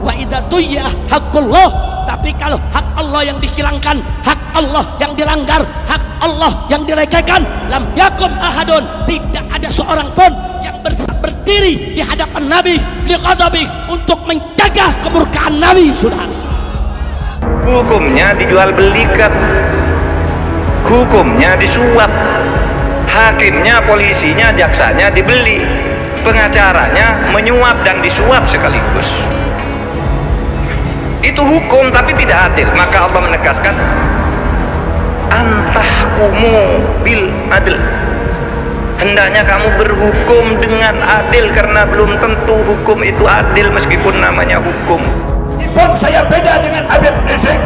wa idza tuyya haqqullah. Tapi kalau hak Allah yang dihilangkan, hak Allah yang dilanggar, hak Allah yang dilecehkan, lam yakum ahadun, tidak ada seorang pun yang berdiri di hadapan Nabi liqadabi, untuk menjaga kemurkaan Nabi. Saudara, hukumnya dijual belikan, hukumnya disuap, hakimnya, polisinya, jaksanya dibeli, pengacaranya menyuap dan disuap sekaligus. Itu hukum tapi tidak adil. Maka Allah menegaskan antahkumu bil adil, hendaknya kamu berhukum dengan adil, karena belum tentu hukum itu adil meskipun namanya hukum. Meskipun saya beda dengan Habib Rizik,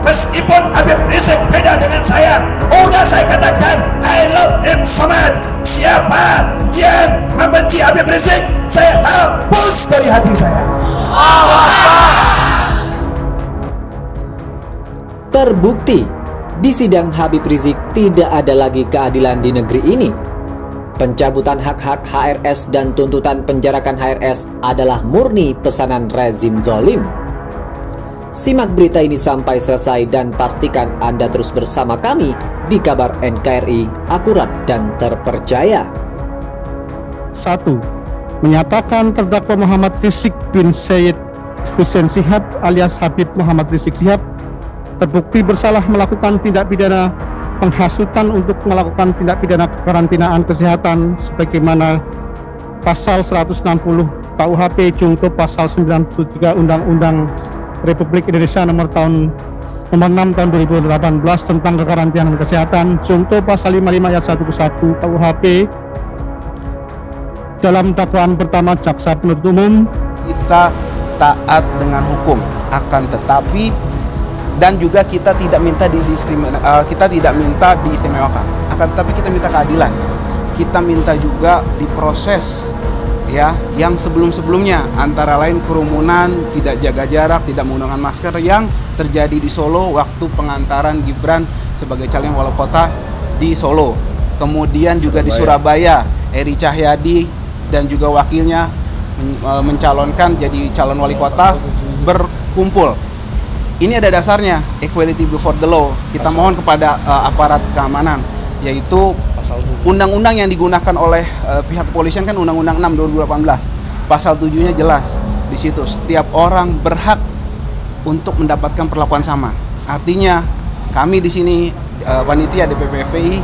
meskipun Habib Rizik beda dengan saya, udah saya katakan I love him so much. Siapa yang membenci Habib Rizik, saya hapus dari hati saya. Terbukti di sidang Habib Rizik tidak ada lagi keadilan di negeri ini. Pencabutan hak-hak HRS dan tuntutan penjarakan HRS adalah murni pesanan rezim zalim. Simak berita ini sampai selesai dan pastikan Anda terus bersama kami di Kabar NKRI, akurat dan terpercaya. 1. Menyatakan terdakwa Muhammad Rizik bin Syed Hussein Shihab alias Habib Muhammad Rizik Shihab terbukti bersalah melakukan tindak pidana penghasutan untuk melakukan tindak pidana kekarantinaan kesehatan sebagaimana pasal 160 KUHP junto pasal 93 Undang-Undang Republik Indonesia nomor 6 tahun 2018 tentang kekarantinaan kesehatan junto pasal 55 ayat 1 ke 1 KUHP. Dalam dakwaan pertama jaksa penuntut umum, kita taat dengan hukum, akan tetapi dan juga kita tidak minta kita tidak minta diistimewakan, akan tetapi kita minta keadilan. Kita minta juga diproses ya yang sebelum-sebelumnya, antara lain kerumunan, tidak jaga jarak, tidak menggunakan masker yang terjadi di Solo waktu pengantaran Gibran sebagai calon wali kota di Solo. Kemudian juga di Surabaya, Eri Cahyadi dan juga wakilnya mencalonkan jadi calon wali kota berkumpul. Ini ada dasarnya, equality before the law. Kita mohon kepada aparat keamanan, yaitu undang-undang yang digunakan oleh pihak kepolisian kan Undang-Undang 6 2018. Pasal 7-nya jelas di situ, setiap orang berhak untuk mendapatkan perlakuan sama. Artinya kami di sini panitia DPP FPI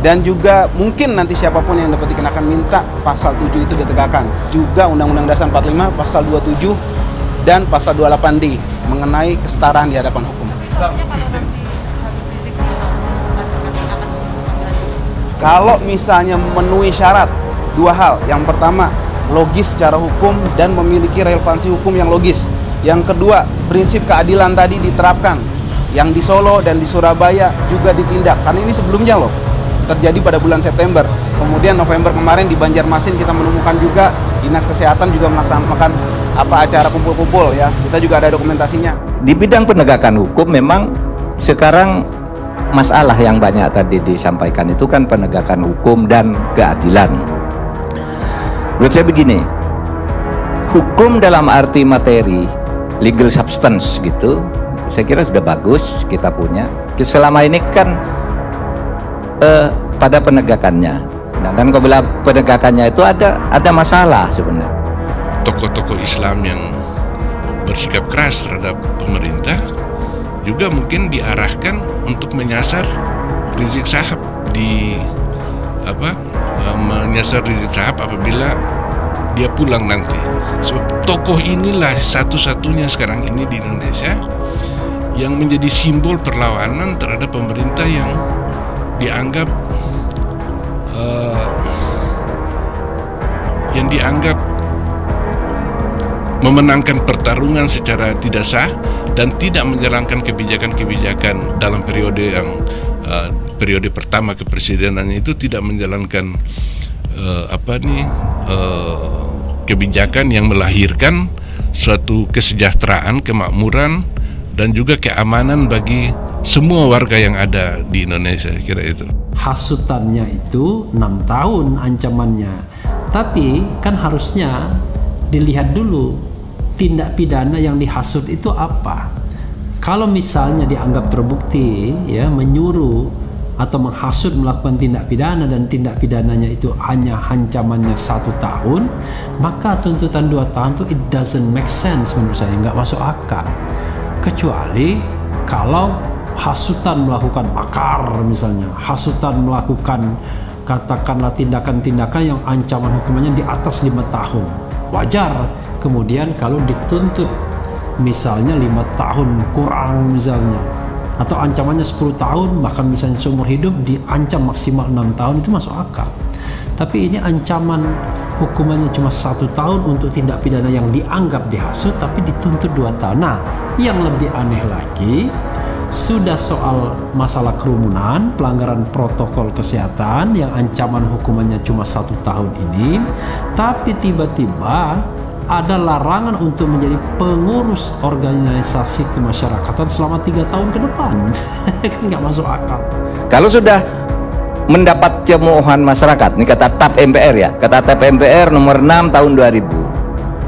dan juga mungkin nanti siapapun yang dapat dikenakan minta pasal 7 itu ditegakkan. Juga Undang-Undang Dasar 45 pasal 27 dan pasal 28D mengenai kesetaraan di hadapan hukum. Kalau misalnya memenuhi syarat dua hal, yang pertama logis secara hukum dan memiliki relevansi hukum yang logis. Yang kedua, prinsip keadilan tadi diterapkan, yang di Solo dan di Surabaya juga ditindak. Karena ini sebelumnya loh, terjadi pada bulan September. Kemudian November kemarin di Banjarmasin kita menemukan juga Dinas Kesehatan juga melaksanakan acara kumpul-kumpul ya. Kita juga ada dokumentasinya. Di bidang penegakan hukum memang sekarang masalah yang banyak tadi disampaikan itu kan penegakan hukum dan keadilan. Menurut saya begini, hukum dalam arti materi, legal substance gitu, saya kira sudah bagus kita punya. Selama ini kan pada penegakannya, dan kalau penegakannya itu ada masalah sebenarnya. Tokoh-tokoh Islam yang bersikap keras terhadap pemerintah juga mungkin diarahkan untuk menyasar Rizik Syihab menyasar Rizik Syihab apabila dia pulang nanti. Sebab tokoh inilah satu-satunya sekarang ini di Indonesia yang menjadi simbol perlawanan terhadap pemerintah yang dianggap memenangkan pertarungan secara tidak sah dan tidak menjalankan kebijakan-kebijakan dalam periode pertama kepresidenannya itu, tidak menjalankan kebijakan yang melahirkan suatu kesejahteraan, kemakmuran dan juga keamanan bagi semua warga yang ada di Indonesia, kira itu. Hasutannya itu 6 tahun ancamannya, tapi kan harusnya dilihat dulu tindak pidana yang dihasut itu apa? Kalau misalnya dianggap terbukti ya menyuruh atau menghasut melakukan tindak pidana dan tindak pidananya itu hanya ancamannya 1 tahun, maka tuntutan 2 tahun itu it doesn't make sense menurut saya, nggak masuk akal. Kecuali kalau hasutan melakukan makar misalnya, hasutan melakukan katakanlah tindakan-tindakan yang ancaman hukumannya di atas 5 tahun. Wajar kemudian kalau dituntut misalnya 5 tahun kurang misalnya, atau ancamannya 10 tahun bahkan misalnya seumur hidup diancam maksimal 6 tahun, itu masuk akal. Tapi ini ancaman hukumannya cuma 1 tahun untuk tindak pidana yang dianggap dihasut tapi dituntut 2 tahun. Nah, yang lebih aneh lagi, sudah soal masalah kerumunan, pelanggaran protokol kesehatan yang ancaman hukumannya cuma 1 tahun ini, tapi tiba-tiba ada larangan untuk menjadi pengurus organisasi kemasyarakatan selama 3 tahun ke depan. Kan nggak masuk akal. Kalau sudah mendapat cemoohan masyarakat, ini kata TAP MPR ya, kata TAP MPR nomor 6 tahun 2000.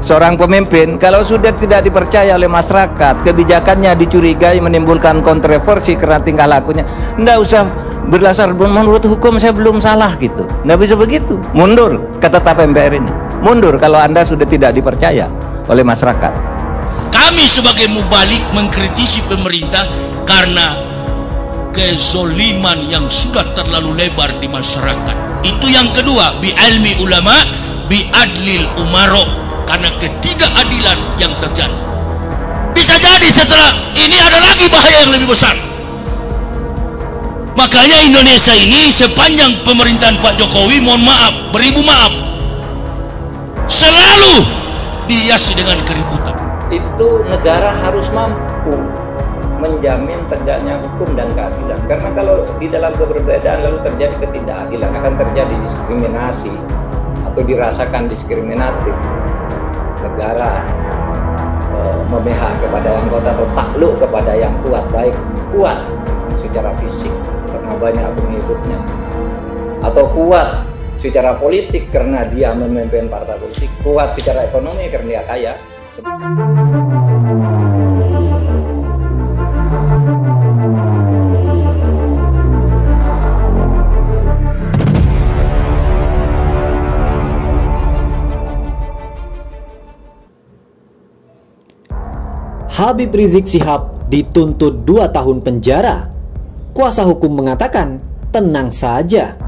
Seorang pemimpin kalau sudah tidak dipercaya oleh masyarakat, kebijakannya dicurigai menimbulkan kontroversi karena tingkah lakunya, nggak usah berdasar menurut hukum saya belum salah gitu. Nggak bisa begitu. Mundur, kata TAP MPR ini. Mundur kalau Anda sudah tidak dipercaya oleh masyarakat. Kami sebagai mubalik mengkritisi pemerintah karena kezoliman yang sudah terlalu lebar di masyarakat. Itu yang kedua, bi ilmi ulama, bi adlil umaro, karena ketidakadilan yang terjadi. Bisa jadi setelah ini ada lagi bahaya yang lebih besar. Makanya Indonesia ini sepanjang pemerintahan Pak Jokowi, mohon maaf, beribu maaf, selalu dihiasi dengan keributan. Itu negara harus mampu menjamin tegaknya hukum dan keadilan. Karena kalau di dalam keberbedaan lalu terjadi ketidakadilan, akan terjadi diskriminasi atau dirasakan diskriminatif. Negara memihak kepada yang kuat atau takluk kepada yang kuat, baik kuat secara fisik karena banyak pengikutnya, atau kuat secara politik karena dia memimpin partai politik, kuat secara ekonomi karena dia kaya. Habib Rizik Syihab dituntut 2 tahun penjara. Kuasa hukum mengatakan tenang saja.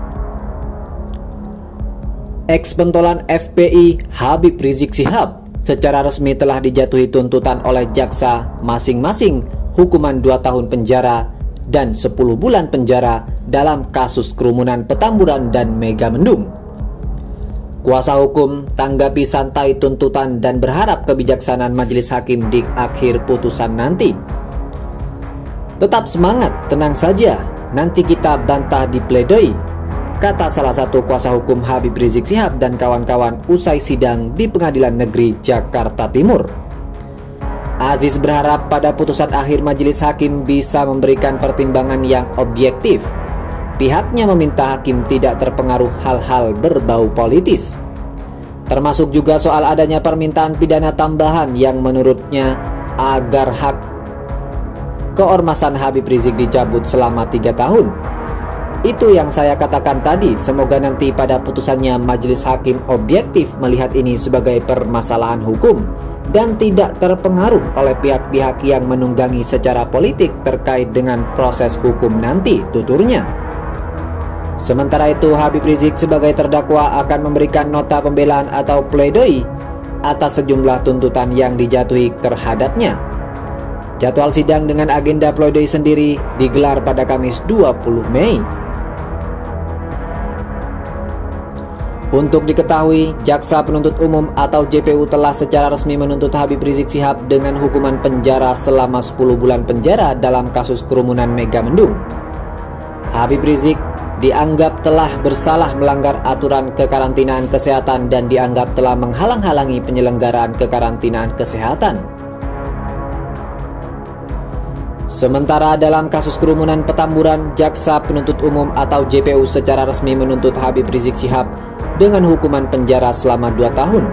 Ex-pentolan FPI Habib Rizik Syihab secara resmi telah dijatuhi tuntutan oleh jaksa masing-masing hukuman 2 tahun penjara dan 10 bulan penjara dalam kasus kerumunan Petamburan dan Megamendung. Kuasa hukum tanggapi santai tuntutan dan berharap kebijaksanaan majelis hakim di akhir putusan nanti. Tetap semangat, tenang saja, nanti kita bantah di pledoi, kata salah satu kuasa hukum Habib Rizik Syihab dan kawan-kawan usai sidang di Pengadilan Negeri Jakarta Timur. Aziz berharap pada putusan akhir majelis hakim bisa memberikan pertimbangan yang objektif. Pihaknya meminta hakim tidak terpengaruh hal-hal berbau politis, termasuk juga soal adanya permintaan pidana tambahan yang menurutnya agar hak keormasan Habib Rizik dicabut selama 3 tahun. Itu yang saya katakan tadi, semoga nanti pada putusannya majelis hakim objektif melihat ini sebagai permasalahan hukum dan tidak terpengaruh oleh pihak-pihak yang menunggangi secara politik terkait dengan proses hukum nanti, tuturnya. Sementara itu, Habib Rizik sebagai terdakwa akan memberikan nota pembelaan atau pledoi atas sejumlah tuntutan yang dijatuhi terhadapnya. Jadwal sidang dengan agenda pledoi sendiri digelar pada Kamis 20 Mei. Untuk diketahui, Jaksa Penuntut Umum atau JPU telah secara resmi menuntut Habib Rizik Syihab dengan hukuman penjara selama 10 bulan penjara dalam kasus kerumunan Megamendung. Habib Rizik dianggap telah bersalah melanggar aturan kekarantinaan kesehatan dan dianggap telah menghalang-halangi penyelenggaraan kekarantinaan kesehatan. Sementara dalam kasus kerumunan Petamburan, Jaksa Penuntut Umum atau JPU secara resmi menuntut Habib Rizik Syihab dengan hukuman penjara selama 2 tahun.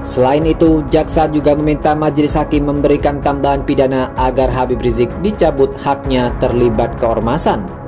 Selain itu, jaksa juga meminta majelis hakim memberikan tambahan pidana agar Habib Rizik dicabut haknya terlibat keormasan.